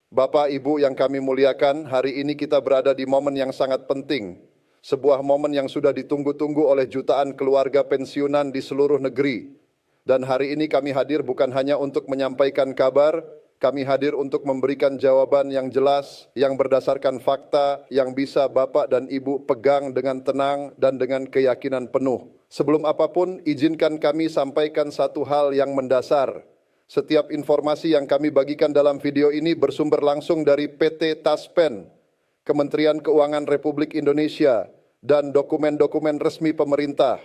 Bapak, Ibu yang kami muliakan, hari ini kita berada di momen yang sangat penting. Sebuah momen yang sudah ditunggu-tunggu oleh jutaan keluarga pensiunan di seluruh negeri. Dan hari ini kami hadir bukan hanya untuk menyampaikan kabar, kami hadir untuk memberikan jawaban yang jelas, yang berdasarkan fakta, yang bisa Bapak dan Ibu pegang dengan tenang dan dengan keyakinan penuh. Sebelum apapun, izinkan kami sampaikan satu hal yang mendasar. Setiap informasi yang kami bagikan dalam video ini bersumber langsung dari PT Taspen, Kementerian Keuangan Republik Indonesia, dan dokumen-dokumen resmi pemerintah.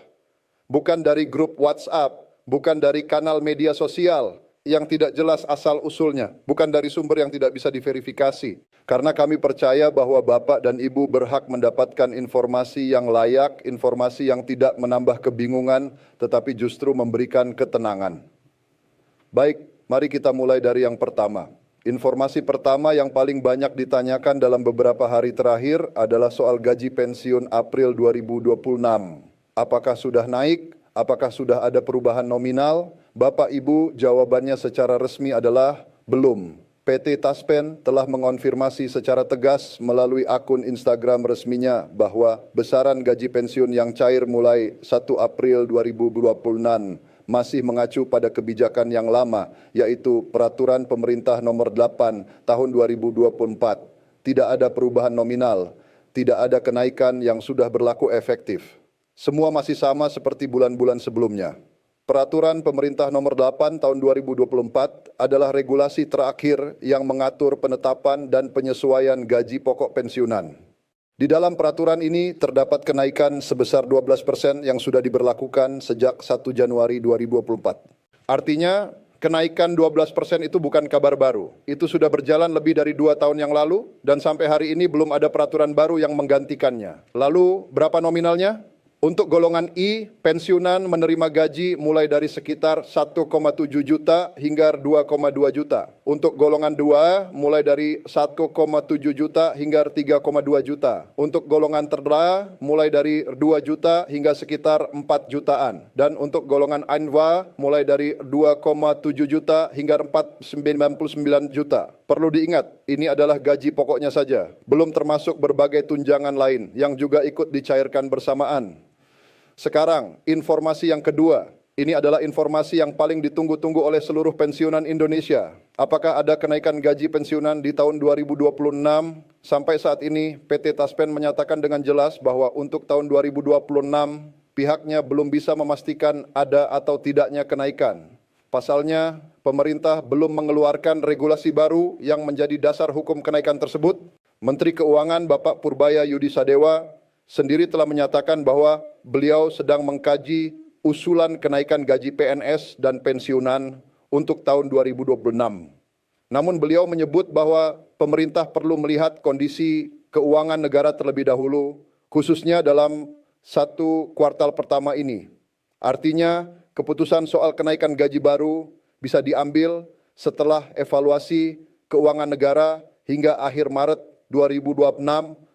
Bukan dari grup WhatsApp, bukan dari kanal media sosial yang tidak jelas asal-usulnya, bukan dari sumber yang tidak bisa diverifikasi. Karena kami percaya bahwa Bapak dan Ibu berhak mendapatkan informasi yang layak, informasi yang tidak menambah kebingungan, tetapi justru memberikan ketenangan. Baik, mari kita mulai dari yang pertama. Informasi pertama yang paling banyak ditanyakan dalam beberapa hari terakhir adalah soal gaji pensiun April 2026. Apakah sudah naik? Apakah sudah ada perubahan nominal? Bapak Ibu, jawabannya secara resmi adalah belum. PT Taspen telah mengonfirmasi secara tegas melalui akun Instagram resminya bahwa besaran gaji pensiun yang cair mulai 1 April 2026 masih mengacu pada kebijakan yang lama, yaitu Peraturan Pemerintah Nomor 8 Tahun 2024. Tidak ada perubahan nominal, tidak ada kenaikan yang sudah berlaku efektif. Semua masih sama seperti bulan-bulan sebelumnya. Peraturan Pemerintah Nomor 8 Tahun 2024 adalah regulasi terakhir yang mengatur penetapan dan penyesuaian gaji pokok pensiunan. Di dalam peraturan ini terdapat kenaikan sebesar 12% yang sudah diberlakukan sejak 1 Januari 2024. Artinya, kenaikan 12% itu bukan kabar baru. Itu sudah berjalan lebih dari 2 tahun yang lalu dan sampai hari ini belum ada peraturan baru yang menggantikannya. Lalu, berapa nominalnya? Untuk golongan I, pensiunan menerima gaji mulai dari sekitar 1,7 juta hingga 2,2 juta. Untuk golongan 2, mulai dari 1,7 juta hingga 3,2 juta. Untuk golongan terdera, mulai dari 2 juta hingga sekitar 4 jutaan. Dan untuk golongan Ainwa, mulai dari 2,7 juta hingga 499 juta. Perlu diingat, ini adalah gaji pokoknya saja. Belum termasuk berbagai tunjangan lain yang juga ikut dicairkan bersamaan. Sekarang, informasi yang kedua. Ini adalah informasi yang paling ditunggu-tunggu oleh seluruh pensiunan Indonesia. Apakah ada kenaikan gaji pensiunan di tahun 2026? Sampai saat ini, PT Taspen menyatakan dengan jelas bahwa untuk tahun 2026, pihaknya belum bisa memastikan ada atau tidaknya kenaikan. Pasalnya, pemerintah belum mengeluarkan regulasi baru yang menjadi dasar hukum kenaikan tersebut. Menteri Keuangan Bapak Purbaya Yudi Sadewa sendiri telah menyatakan bahwa beliau sedang mengkaji usulan kenaikan gaji PNS dan pensiunan untuk tahun 2026. Namun beliau menyebut bahwa pemerintah perlu melihat kondisi keuangan negara terlebih dahulu, khususnya dalam 1 kuartal pertama ini. Artinya, keputusan soal kenaikan gaji baru bisa diambil setelah evaluasi keuangan negara hingga akhir Maret 2026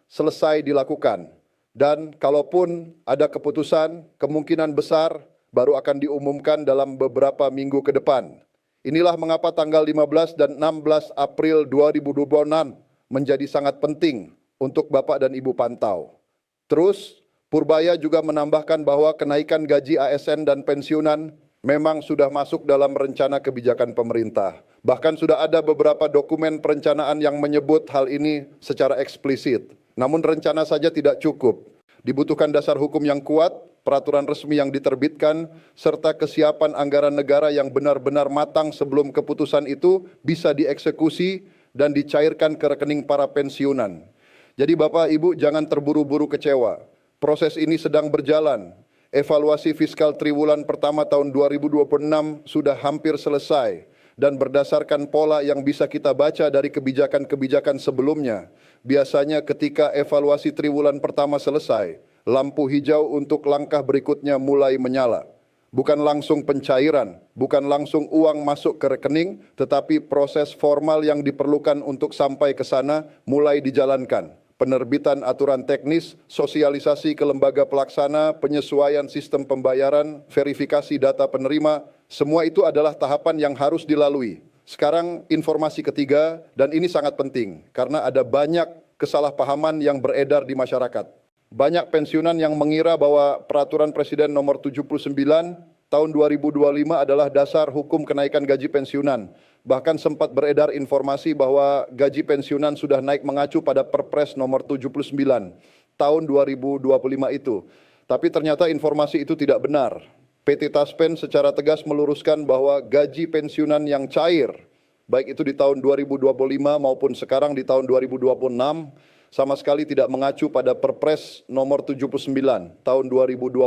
selesai dilakukan. Dan kalaupun ada keputusan, kemungkinan besar baru akan diumumkan dalam beberapa minggu ke depan. Inilah mengapa tanggal 15 dan 16 April 2026 menjadi sangat penting untuk Bapak dan Ibu pantau. Terus, Purbaya juga menambahkan bahwa kenaikan gaji ASN dan pensiunan memang sudah masuk dalam rencana kebijakan pemerintah. Bahkan sudah ada beberapa dokumen perencanaan yang menyebut hal ini secara eksplisit. Namun rencana saja tidak cukup. Dibutuhkan dasar hukum yang kuat, peraturan resmi yang diterbitkan, serta kesiapan anggaran negara yang benar-benar matang sebelum keputusan itu bisa dieksekusi dan dicairkan ke rekening para pensiunan. Jadi Bapak Ibu jangan terburu-buru kecewa. Proses ini sedang berjalan. Evaluasi fiskal triwulan pertama tahun 2026 sudah hampir selesai. Dan berdasarkan pola yang bisa kita baca dari kebijakan-kebijakan sebelumnya, biasanya ketika evaluasi triwulan pertama selesai, lampu hijau untuk langkah berikutnya mulai menyala. Bukan langsung pencairan, bukan langsung uang masuk ke rekening, tetapi proses formal yang diperlukan untuk sampai ke sana mulai dijalankan. Penerbitan aturan teknis, sosialisasi ke lembaga pelaksana, penyesuaian sistem pembayaran, verifikasi data penerima, semua itu adalah tahapan yang harus dilalui. Sekarang informasi ketiga, dan ini sangat penting karena ada banyak kesalahpahaman yang beredar di masyarakat. Banyak pensiunan yang mengira bahwa peraturan Presiden nomor 79 tahun 2025 adalah dasar hukum kenaikan gaji pensiunan. Bahkan sempat beredar informasi bahwa gaji pensiunan sudah naik mengacu pada Perpres nomor 79 tahun 2025 itu. Tapi ternyata informasi itu tidak benar. PT Taspen secara tegas meluruskan bahwa gaji pensiunan yang cair, baik itu di tahun 2025 maupun sekarang di tahun 2026, sama sekali tidak mengacu pada Perpres nomor 79 tahun 2025.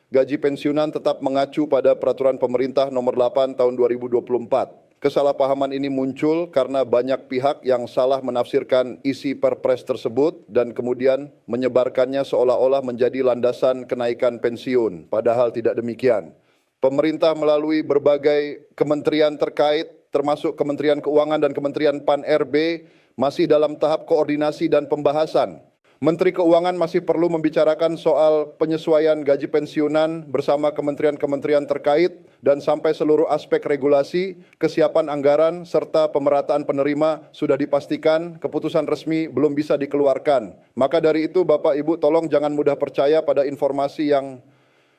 Gaji pensiunan tetap mengacu pada Peraturan Pemerintah nomor 8 tahun 2024. Kesalahpahaman ini muncul karena banyak pihak yang salah menafsirkan isi Perpres tersebut dan kemudian menyebarkannya seolah-olah menjadi landasan kenaikan pensiun, padahal tidak demikian. Pemerintah melalui berbagai kementerian terkait, termasuk Kementerian Keuangan dan Kementerian Pan-RB, masih dalam tahap koordinasi dan pembahasan. Menteri Keuangan masih perlu membicarakan soal penyesuaian gaji pensiunan bersama kementerian-kementerian terkait dan sampai seluruh aspek regulasi, kesiapan anggaran, serta pemerataan penerima sudah dipastikan, keputusan resmi belum bisa dikeluarkan. Maka dari itu Bapak Ibu tolong jangan mudah percaya pada informasi yang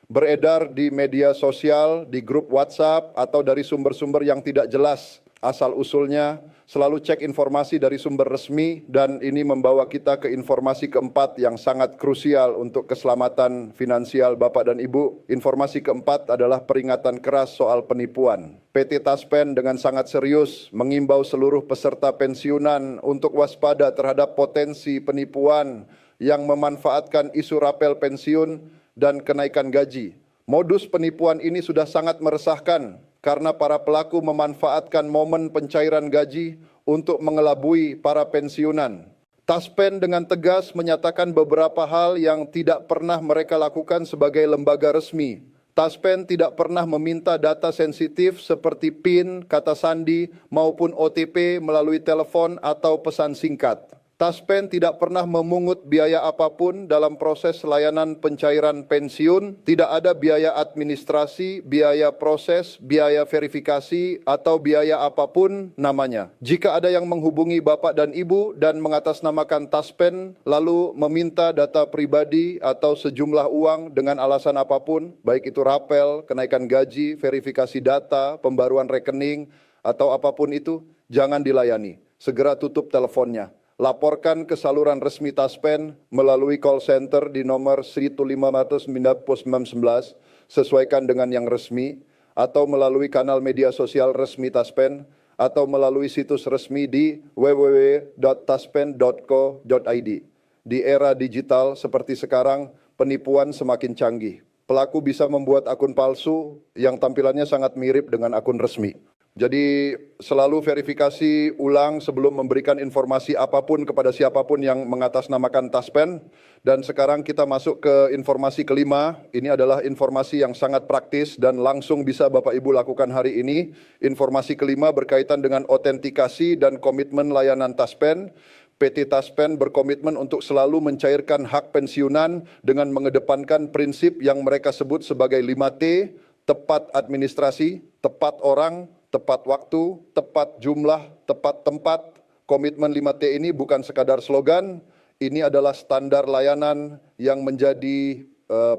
beredar di media sosial, di grup WhatsApp, atau dari sumber-sumber yang tidak jelas asal-usulnya. Selalu cek informasi dari sumber resmi, dan ini membawa kita ke informasi keempat yang sangat krusial untuk keselamatan finansial Bapak dan Ibu. Informasi keempat adalah peringatan keras soal penipuan. PT Taspen dengan sangat serius mengimbau seluruh peserta pensiunan untuk waspada terhadap potensi penipuan yang memanfaatkan isu rapel pensiun dan kenaikan gaji. Modus penipuan ini sudah sangat meresahkan karena para pelaku memanfaatkan momen pencairan gaji untuk mengelabui para pensiunan. Taspen dengan tegas menyatakan beberapa hal yang tidak pernah mereka lakukan sebagai lembaga resmi. Taspen tidak pernah meminta data sensitif seperti PIN, kata sandi, maupun OTP melalui telepon atau pesan singkat. Taspen tidak pernah memungut biaya apapun dalam proses layanan pencairan pensiun, tidak ada biaya administrasi, biaya proses, biaya verifikasi, atau biaya apapun namanya. Jika ada yang menghubungi Bapak dan Ibu dan mengatasnamakan Taspen, lalu meminta data pribadi atau sejumlah uang dengan alasan apapun, baik itu rapel, kenaikan gaji, verifikasi data, pembaruan rekening, atau apapun itu, jangan dilayani. Segera tutup teleponnya. Laporkan ke saluran resmi Taspen melalui call center di nomor 1519 sesuaikan dengan yang resmi, atau melalui kanal media sosial resmi Taspen, atau melalui situs resmi di www.taspen.co.id. Di era digital seperti sekarang, penipuan semakin canggih. Pelaku bisa membuat akun palsu yang tampilannya sangat mirip dengan akun resmi. Jadi selalu verifikasi ulang sebelum memberikan informasi apapun kepada siapapun yang mengatasnamakan Taspen. Dan sekarang kita masuk ke informasi kelima. Ini adalah informasi yang sangat praktis dan langsung bisa Bapak Ibu lakukan hari ini. Informasi kelima berkaitan dengan otentikasi dan komitmen layanan Taspen. PT Taspen berkomitmen untuk selalu mencairkan hak pensiunan dengan mengedepankan prinsip yang mereka sebut sebagai 5T, tepat administrasi, tepat orang, tepat waktu, tepat jumlah, tepat tempat. Komitmen 5T ini bukan sekadar slogan, ini adalah standar layanan yang menjadi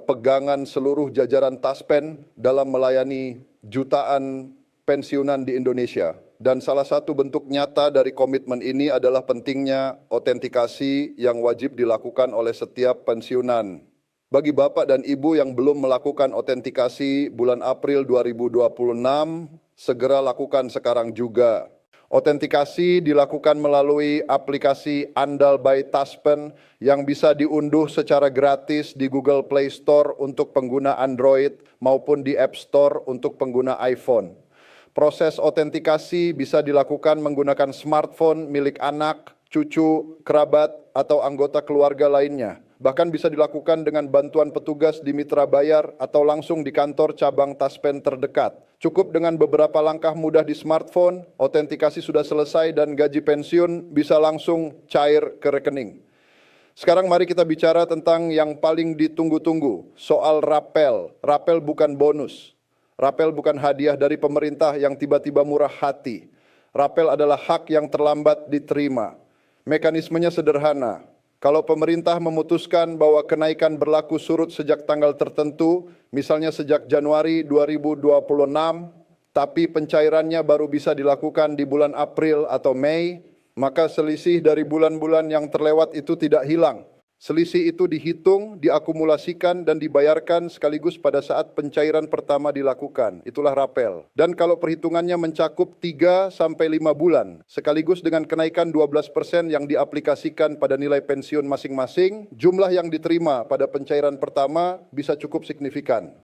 pegangan seluruh jajaran Taspen dalam melayani jutaan pensiunan di Indonesia. Dan salah satu bentuk nyata dari komitmen ini adalah pentingnya otentikasi yang wajib dilakukan oleh setiap pensiunan. Bagi Bapak dan Ibu yang belum melakukan otentikasi bulan April 2026, segera lakukan sekarang juga. Otentikasi dilakukan melalui aplikasi Andal by Taspen yang bisa diunduh secara gratis di Google Play Store untuk pengguna Android maupun di App Store untuk pengguna iPhone. Proses otentikasi bisa dilakukan menggunakan smartphone milik anak, cucu, kerabat, atau anggota keluarga lainnya. Bahkan bisa dilakukan dengan bantuan petugas di mitra bayar atau langsung di kantor cabang Taspen terdekat. Cukup dengan beberapa langkah mudah di smartphone, otentikasi sudah selesai dan gaji pensiun bisa langsung cair ke rekening. Sekarang mari kita bicara tentang yang paling ditunggu-tunggu, soal rapel. Rapel bukan bonus. Rapel bukan hadiah dari pemerintah yang tiba-tiba murah hati. Rapel adalah hak yang terlambat diterima. Mekanismenya sederhana. Kalau pemerintah memutuskan bahwa kenaikan berlaku surut sejak tanggal tertentu, misalnya sejak Januari 2026, tapi pencairannya baru bisa dilakukan di bulan April atau Mei, maka selisih dari bulan-bulan yang terlewat itu tidak hilang. Selisih itu dihitung, diakumulasikan, dan dibayarkan sekaligus pada saat pencairan pertama dilakukan. Itulah rapel. Dan kalau perhitungannya mencakup 3-5 bulan, sekaligus dengan kenaikan 12% yang diaplikasikan pada nilai pensiun masing-masing, jumlah yang diterima pada pencairan pertama bisa cukup signifikan.